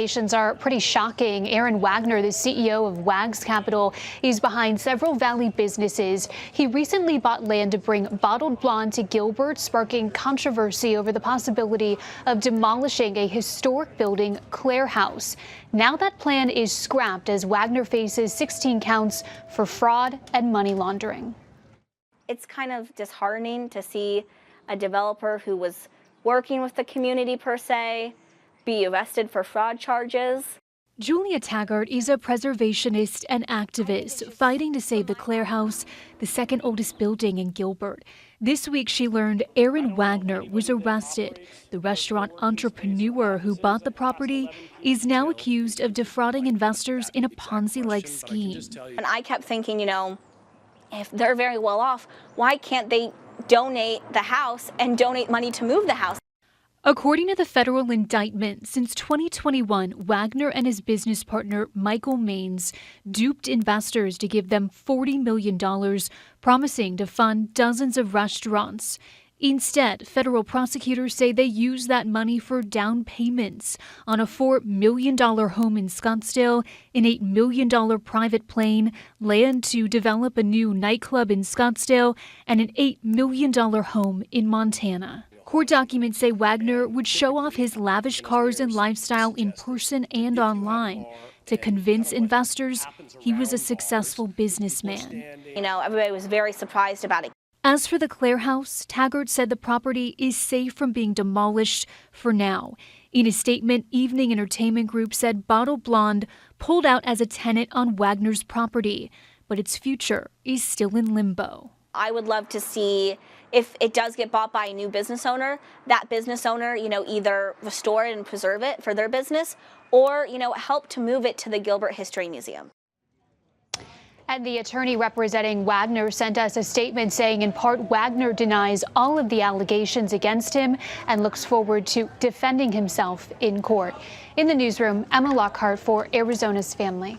Allegations are pretty shocking. Aaron Wagner, the CEO of Wags Capital, is behind several Valley businesses. He recently bought land to bring bottled blonde to Gilbert, sparking controversy over the possibility of demolishing a historic building, Clare House. Now that plan is scrapped as Wagner faces 16 counts for fraud and money laundering. It's kind of disheartening to see a developer who was working with the community per se be arrested for fraud charges. Julia Taggart is a preservationist and activist fighting to save the Clare House, the second oldest building in Gilbert. This week she learned Aaron Wagner was arrested. The restaurant entrepreneur who bought the property is now accused of defrauding investors in a Ponzi-like scheme. And I kept thinking, if they're very well off, why can't they donate the house and donate money to move the house? According to the federal indictment, since 2021, Wagner and his business partner, Michael Maines, duped investors to give them $40 million, promising to fund dozens of restaurants. Instead, federal prosecutors say they used that money for down payments on a $4 million home in Scottsdale, an $8 million private plane, land to develop a new nightclub in Scottsdale, and an $8 million home in Montana. Court documents say Wagner would show off his lavish cars and lifestyle in person and online to convince investors he was a successful businessman. Everybody was very surprised about it. As for the Clare House, Taggart said the property is safe from being demolished for now. In a statement, Evening Entertainment Group said Bottle Blonde pulled out as a tenant on Wagner's property, but its future is still in limbo. I would love to see, if it does get bought by a new business owner, that business owner, either restore it and preserve it for their business or, help to move it to the Gilbert History Museum. And the attorney representing Wagner sent us a statement saying, in part, Wagner denies all of the allegations against him and looks forward to defending himself in court. In the newsroom, Emma Lockhart for Arizona's Family.